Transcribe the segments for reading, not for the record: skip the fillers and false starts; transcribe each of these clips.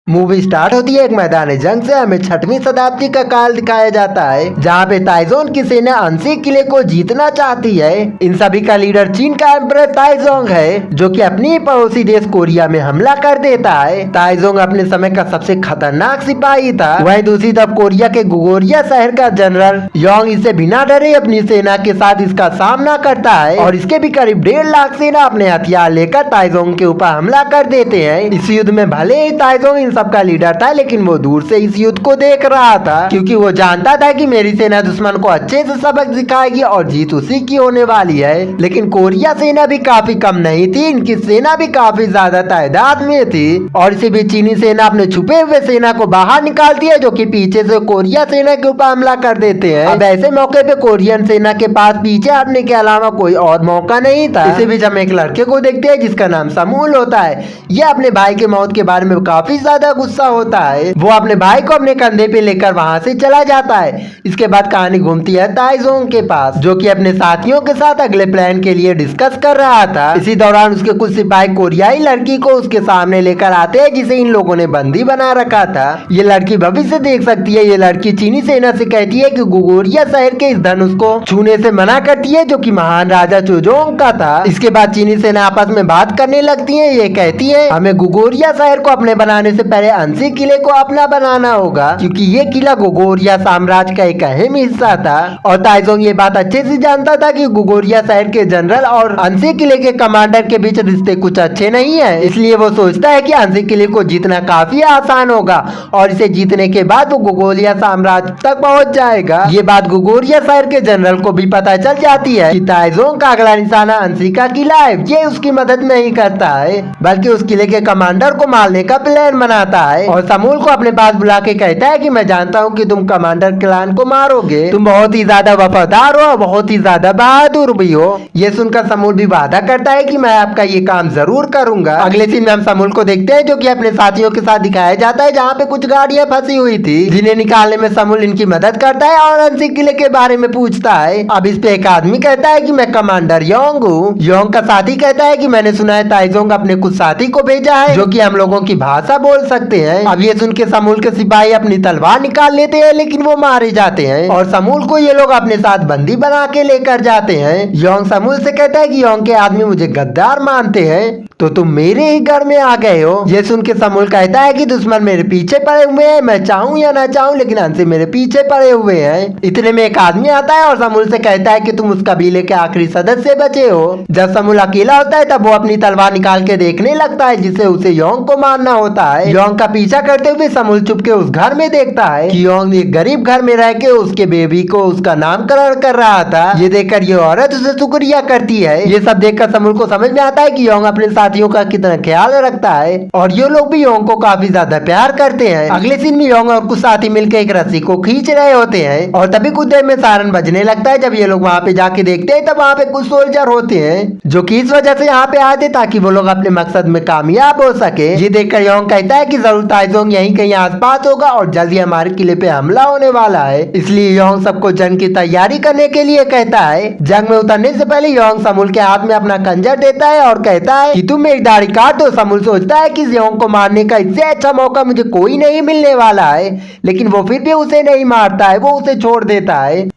Movie start होती है एक मैदान जंग से। हमें 6वीं शताब्दी का काल दिखाया जाता है जहाँ पे ताइजोंग की सेना अंसी किले को जीतना चाहती है। इन सभी का लीडर चीन का एम्परर ताइजोंग है जो कि अपनी पड़ोसी देश कोरिया में हमला कर देता है। ताइजोंग अपने समय का सबसे खतरनाक सिपाही था। वहीं दूसरी तरफ कोरिया के गुगोरिया शहर का जनरल योंग इसे बिना डरे अपनी सेना के साथ इसका सामना करता है और इसके भी करीब 1.5 लाख सेना अपने हथियार लेकर ताइजोंग के ऊपर हमला कर देते हैं। इस युद्ध में भले ही ताइजोंग सबका लीडर था लेकिन वो दूर से इस युद्ध को देख रहा था क्योंकि वो जानता था कि मेरी सेना दुश्मन को अच्छे से सबक सिखाएगी और जीत उसी की होने वाली है। लेकिन कोरिया सेना भी काफी कम नहीं थी, इनकी सेना भी काफी ज्यादा तादाद में थी और इसी बीच चीनी सेना अपने छुपे हुए सेना को बाहर निकालती है जो कि पीछे से कोरिया सेना के ऊपर हमला कर देते हैं। अब ऐसे मौके पे कोरियन सेना के पास पीछे हटने के अलावा कोई और मौका नहीं था। इसी बीच हम एक लड़के को देखते हैं जिसका नाम समूल होता है। यह अपने भाई के मौत के बारे में काफी ज्यादा गुस्सा होता है। वो अपने भाई को अपने कंधे पे लेकर वहाँ से चला जाता है। इसके बाद कहानी घूमती है ताइजोंग के पास जो कि अपने साथियों के साथ अगले प्लान के लिए डिस्कस कर रहा था। इसी दौरान उसके कुछ सिपाही कोरियाई लड़की को उसके सामने लेकर आते हैं जिसे इन लोगों ने बंदी बना रखा था। ये लड़की भविष्य देख सकती है। ये लड़की चीनी सेना से कहती है कि गुगोरिया शहर के इस धनुष को छूने से मना करती है जो कि महान राजा चोजोंग का था। इसके बाद चीनी सेना आपस में बात करने लगती है। ये कहती है हमें गुगोरिया शहर को अपने बनाने से पहले अंसी किले को अपना बनाना होगा क्योंकि ये किला गुगोरिया साम्राज्य का एक अहम हिस्सा था। और ताइजोंग ये बात अच्छे से जानता था कि गुगोरिया शहर के जनरल और अंसी किले के कमांडर के बीच रिश्ते कुछ अच्छे नहीं है। इसलिए वो सोचता है कि अंसी किले को जीतना काफी आसान होगा और इसे जीतने के बाद वो गुगोरिया साम्राज्य तक पहुंच जाएगा। ये बात गुगोरिया शहर के जनरल को भी पता चल जाती है कि ताइजोंग का अगला निशाना अंसी का किला है। ये उसकी मदद नहीं करता है बल्कि उस किले के कमांडर को मारने का प्लान बनाता है और समूल को अपने पास बुला के कहता है कि मैं जानता हूँ कि तुम कमांडर क्लान को मारोगे। तुम बहुत ही ज्यादा वफादार हो, बहुत ही ज्यादा बहादुर भी हो। ये सुनकर समूल भी वादा करता है कि मैं आपका ये काम जरूर करूंगा। अगले सीन में हम समूल को देखते हैं जो कि अपने साथियों के साथ दिखाया जाता है जहाँ पे कुछ गाड़ियां फंसी हुई थी जिन्हें निकालने में समूल इनकी मदद करता है और अंसी किले के बारे में पूछता है। अब इस पे एक आदमी कहता है कि मैं कमांडर योंग हूँ। योंग का साथी कहता है कि मैंने सुना है ताइजोंग अपने कुछ साथी को भेजा है जो कि हम लोगों की भाषा बोल सकते हैं। अब ये सुन के समूल के सिपाही अपनी तलवार निकाल लेते हैं लेकिन वो मारे जाते हैं और समूल को ये लोग अपने साथ बंदी बना के लेकर जाते हैं। योंग समूल से कहता है कि योंग के आदमी मुझे गद्दार मानते हैं तो तुम मेरे ही घर में आ गए हो। ये सुन के समूल कहता है कि दुश्मन मेरे पीछे पड़े हुए हैं, मैं चाहूँ या ना चाहूँ लेकिन अंसी मेरे पीछे पड़े हुए हैं। इतने में एक आदमी आता है और समूल से कहता है कि तुम उस कबीले के आखिरी सदस्य बचे हो। जब समूल अकेला होता है तब वो अपनी तलवार निकाल के देखने लगता है जिससे उसे योंग को मारना होता है। योंग का पीछा करते हुए समूल चुप के उस घर में देखता है कि योंग एक गरीब घर में रह के उसके बेबी को उसका नामकरण कर रहा था। ये देखकर ये औरत उसे शुक्रिया करती है। ये सब देखकर समूल को समझ में आता है कि योंग अपने साथियों का कितना ख्याल रखता है और ये लोग भी योंग को काफी ज्यादा प्यार करते हैं। अगले सीन में योंग और कुछ साथी मिलकर एक रस्सी को खींच रहे होते हैं और तभी कुछ देर में सायरन बजने लगता है। जब ये लोग वहाँ पे जाके देखते हैं तब वहाँ पे कुछ सोल्जर होते हैं जो कि इस वजह से यहाँ पे आए थे ताकि वो लोग अपने मकसद में कामयाब हो सके। ये देखकर योंग कहता है कि जरूर ताइजोंग यहीं कहीं आसपास होगा और जल्दी हमारे किले पे हमला होने वाला है। इसलिए योंग सबको जंग की तैयारी करने के लिए कहता है। जंग में उतरने से पहले योंग समूल के हाथ में अपना खंजर देता है और कहता है कि तुम मेरी दाढ़ी काट दो। समूल सोचता है कि योंग को मारने का इससे अच्छा मौका मुझे कोई नहीं मिलने वाला है लेकिन वो फिर भी उसे नहीं मारता है, वो उसे छोड़ देता है।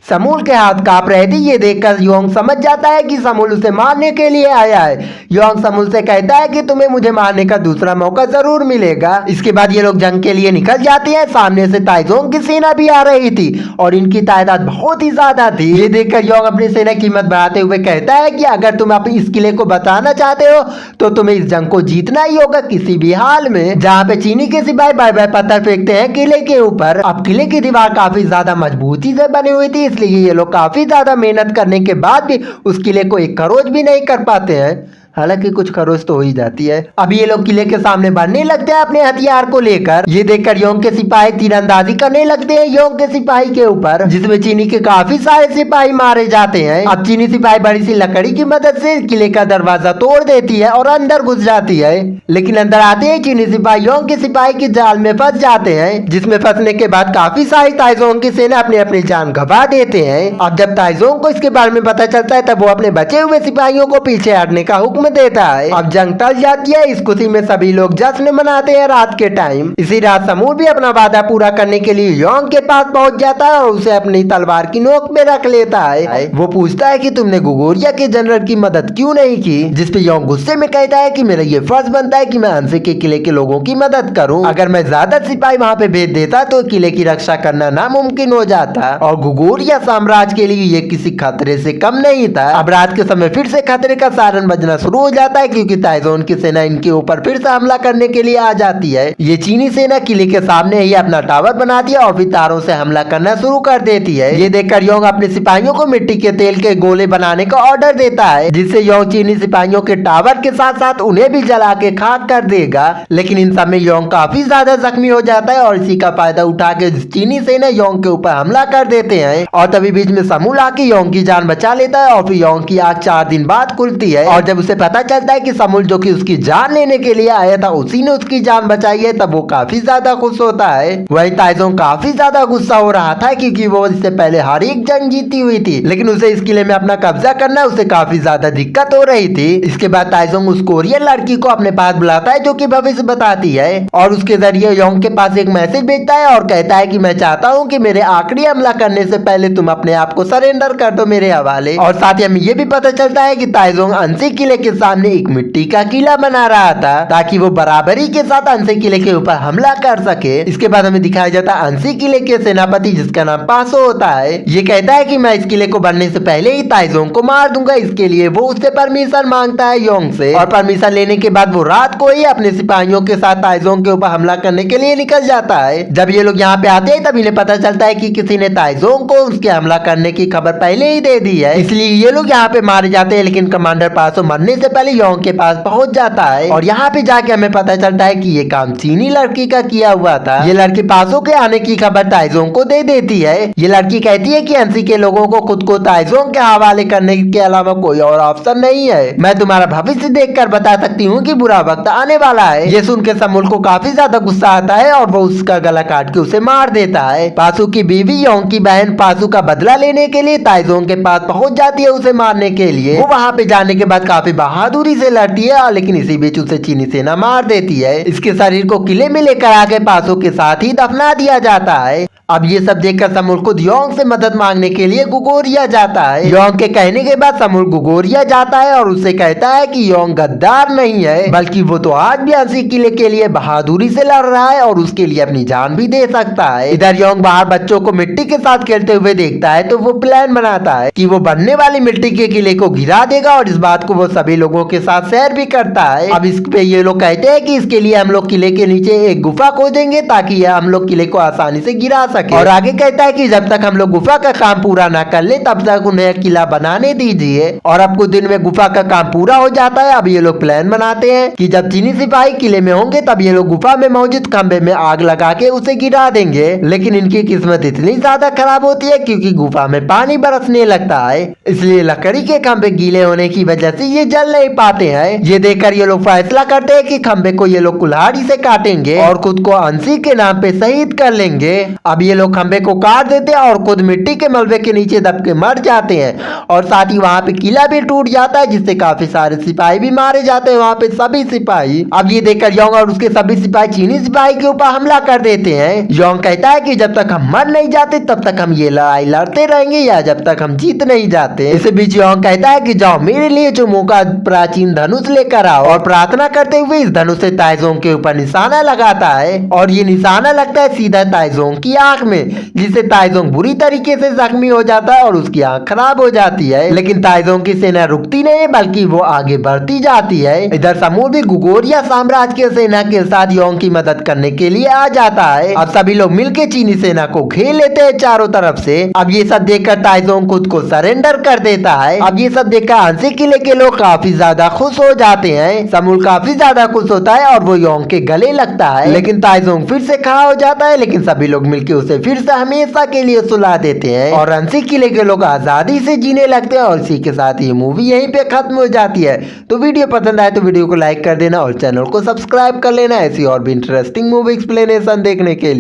समूल के हाथ कांप रहे थे। ये देखकर योंग समझ जाता है कि समूल उसे मारने के लिए आया है। योंग समूल से कहता है कि तुम्हें मुझे मारने का दूसरा मौका जरूर मिलेगा। इसके बाद ये लोग जंग के लिए निकल जाते हैं। सामने से ताइजोंग की सेना भी आ रही थी और इनकी तादाद बहुत ही ज्यादा थी। ये देखकर योंग अपनी सेना की हिम्मत बढ़ाते हुए कहता है कि अगर तुम अपने इस किले को बचाना चाहते हो तो तुम्हें इस जंग को जीतना ही होगा किसी भी हाल में। जहाँ पे चीनी के सिपाही बार बार पत्थर फेंकते हैं किले के ऊपर। अब किले की दीवार काफी ज्यादा मजबूती से बनी हुई थी इसलिए ये लोग काफी ज्यादा मेहनत करने के बाद भी उस किले को एक खरोच भी नहीं कर पाते हैं। हालांकि कुछ खरोच तो हो ही जाती है। अब ये लोग किले के सामने बढ़ने लगते हैं अपने हथियार को लेकर। ये देखकर योंग के सिपाही तीरंदाजी करने लगते हैं योंग के सिपाही के ऊपर जिसमें चीनी के काफी सारे सिपाही मारे जाते हैं। अब चीनी सिपाही बड़ी सी लकड़ी की मदद से किले का दरवाजा तोड़ देती है और अंदर घुस जाती है लेकिन अंदर आते ही चीनी सिपाही योंग के सिपाही की जाल में फंस जाते हैं जिसमें फंसने के बाद काफी सारी ताइजोंग की सेना अपनी अपनी जान गंवा देते हैं। अब जब ताइजोंग को इसके बारे में पता चलता है तब वो अपने बचे हुए सिपाहियों को पीछे हटने का हुक्म जन्म देता है। अब जंग टल जाती है। इस खुशी में सभी लोग जश्न मनाते हैं रात के टाइम। इसी रात समूर भी अपना वादा पूरा करने के लिए योंग के पास पहुंच जाता है और उसे अपनी तलवार की नोक में रख लेता है। वो पूछता है कि तुमने गुगोरिया के जनरल की मदद क्यों नहीं की, जिसपे योंग गुस्से में कहता है कि मेरा ये फर्ज बनता है कि मैं अंसे के किले के लोगों की मदद करूं। अगर मैं ज्यादा सिपाही वहाँ पे भेज देता तो किले की रक्षा करना नामुमकिन हो जाता और गुगोरिया साम्राज्य के लिए ये किसी खतरे से कम नहीं था। अब रात के समय फिर से खतरे का सायरन बजना शुरू हो जाता है क्योंकि ताइजोन की सेना इनके ऊपर फिर से हमला करने के लिए आ जाती है। ये चीनी सेना किले के सामने ही अपना टावर बनाती है और फिर तारों से हमला करना शुरू कर देती है। ये देखकर योंग अपने सिपाहियों को मिट्टी के तेल के गोले बनाने का ऑर्डर देता है, जिससे योंग चीनी सिपाहियों के टावर के साथ साथ उन्हें भी जला के खाक कर देगा। लेकिन इन सब में योंग काफी ज्यादा जख्मी हो जाता है और इसी का फायदा उठा के चीनी सेना योंग के ऊपर हमला कर देते हैं। और तभी बीच में समूल आके योंग की जान बचा लेता है और फिर योंग की आंख 4 दिन बाद खुलती है। और जब उसे पता चलता है कि समूल जो कि उसकी जान लेने के लिए आया था उसी ने उसकी जान बचाई है, तब वो काफी ज्यादा खुश होता है। वही ताइजोंग काफी ज्यादा गुस्सा हो रहा था क्योंकि वो इससे पहले हर एक जंग जीती हुई थी, लेकिन उसे इस किले में अपना कब्जा करना उसे काफी ज्यादा दिक्कत हो रही थी। इसके बाद ताइजोंग उस कोरियन लड़की को अपने पास बुलाता है जो कि भविष्य बताती है और उसके जरिए योंग के पास एक मैसेज भेजता है और कहता है कि मैं चाहता हूँ कि मेरे आखिरी हमला करने से पहले तुम अपने आप को सरेंडर कर दो मेरे हवाले। और साथ ही हमें ये भी पता चलता है कि ताइजोंग अंसी किले के सामने एक मिट्टी का किला बना रहा था ताकि वो बराबरी के साथ अंसी किले के ऊपर हमला कर सके। इसके बाद हमें दिखाया जाता है अंसी किले के सेनापति जिसका नाम पासो होता है। ये कहता है कि मैं इस किले को बनने से पहले ही ताइजोंग को मार दूंगा। इसके लिए वो उससे परमिशन मांगता है योंग से और परमिशन लेने के बाद वो रात को ही अपने सिपाहियों के साथ ताइजोंग के ऊपर हमला करने के लिए निकल जाता है। जब ये लोग यहाँ पे आते हैं तब इन्हें पता चलता है कि किसी ने ताइजोंग को उसके हमला करने की खबर पहले ही दे दी है, इसलिए ये लोग यहाँ पे मारे जाते हैं। लेकिन कमांडर पासो मरने से पहले योंग के पास पहुंच जाता है और यहाँ पे जाके हमें पता चलता है कि ये काम चीनी लड़की का किया हुआ था। ये लड़की पासो के आने की खबर ताइजोंग को दे देती है। ये लड़की कहती है कि अंसी के लोगों को खुद को ताइजोंग के हवाले करने के अलावा कोई और ऑप्शन नहीं है। मैं तुम्हारा भविष्य देखकर बता सकती हूँ कि बुरा वक्त आने वाला है। ये सुन के समूल को काफी ज्यादा गुस्सा आता है और वो उसका गला काट के उसे मार देता है। पासो की बीवी योंग की बहन पासो का बदला लेने के लिए ताइजोंग के पास पहुंच जाती है उसे मारने के लिए। वो वहाँ पे जाने के बाद काफी बहादुरी से लड़ती है लेकिन इसी बीच उसे चीनी सेना मार देती है। इसके शरीर को किले में लेकर आके पासो के साथ ही दफना दिया जाता है। अब ये सब देखकर समूल खुद योंग से मदद मांगने के लिए गुगोरिया जाता है। योंग के कहने के बाद समूल गुगोरिया जाता है और उससे कहता है कि योंग गद्दार नहीं है बल्कि वो तो आज भी अंसी किले के लिए बहादुरी से लड़ रहा है और उसके लिए अपनी जान भी दे सकता है। इधर योंग बाहर बच्चों को मिट्टी के साथ खेलते हुए देखता है तो वो प्लान बनाता है कि वो बनने वाली मिट्टी के किले को गिरा देगा और इस बात को वो सभी लोगों के साथ शेयर भी करता है। अब इस पे ये लोग कहते हैं कि इसके लिए हम लोग किले के नीचे एक गुफा खोदेंगे ताकि हम लोग किले को आसानी से गिरा सके। और आगे कहता है कि जब तक हम लोग गुफा का काम पूरा ना कर ले तब तक उन्हें किला बनाने दीजिए। और अब कुछ दिन में गुफा का काम पूरा हो जाता है। अब ये लोग प्लान बनाते हैं कि जब चीनी सिपाही किले में होंगे तब ये लोग गुफा में मौजूद खंबे में आग लगा के उसे गिरा देंगे। लेकिन इनकी किस्मत इतनी ज्यादा खराब होती है क्योंकि गुफा में पानी बरसने लगता है, इसलिए लकड़ी के खंबे गीले होने की वजह से ये जल नहीं पाते हैं। ये देखकर ये लोग फैसला करते हैं कि खंबे को ये लोग कुल्हाड़ी से काटेंगे और खुद को अंसी के नाम पे शहीद कर लेंगे। अब ये लोग खंबे को काट देते हैं और खुद मिट्टी के मलबे के नीचे दब के मर जाते हैं और साथ ही वहाँ पे किला भी टूट जाता है जिससे काफी सारे सिपाही भी मारे जाते हैं। वहाँ पे सभी सिपाही। अब ये देखकर योंग और उसके सभी सिपाही चीनी सिपाही के ऊपर हमला कर देते हैं। योंग कहता है कि जब तक हम मर नहीं जाते तब तक हम ये लड़ाई लड़ते रहेंगे या जब तक हम जीत नहीं जाते। इसी बीच योंग कहता है कि जाओ मेरे लिए चुमो का प्राचीन धनुष लेकर आओ और प्रार्थना करते हुए इस धनुष से ताइजोंग के ऊपर निशाना लगाता है और ये निशाना लगता है सीधा ताइजोंग की आंख में, जिससे ताइजोंग बुरी तरीके से जख्मी हो जाता है और उसकी आंख खराब हो जाती है। लेकिन ताइजोंग की सेना रुकती नहीं बल्कि वो आगे बढ़ती जाती है। इधर समूल भी गुगोरिया साम्राज्य की सेना के साथ योंग की मदद करने के लिए आ जाता है। अब सभी लोग मिलकर चीनी सेना को घेर लेते हैं चारों तरफ से। अब ये सब देखकर ताइजोंग खुद को सरेंडर कर देता है। अब ये सब देखकर अंसी किले के लोग काफी ज्यादा खुश हो जाते हैं। समूल काफी ज्यादा खुश होता है और वो योंग के गले लगता है। लेकिन ताइजोंग फिर से खड़ा हो जाता है, लेकिन सभी लोग मिलकर उसे फिर से हमेशा के लिए सुला देते हैं और अंसी किले के लोग आजादी से जीने लगते हैं। और इसी के साथ ये मूवी यहीं पे खत्म हो जाती है। तो वीडियो पसंद आए तो वीडियो को लाइक कर देना और चैनल को सब्सक्राइब कर लेना ऐसी और भी इंटरेस्टिंग मूवी एक्सप्लेनेशन देखने के लिए।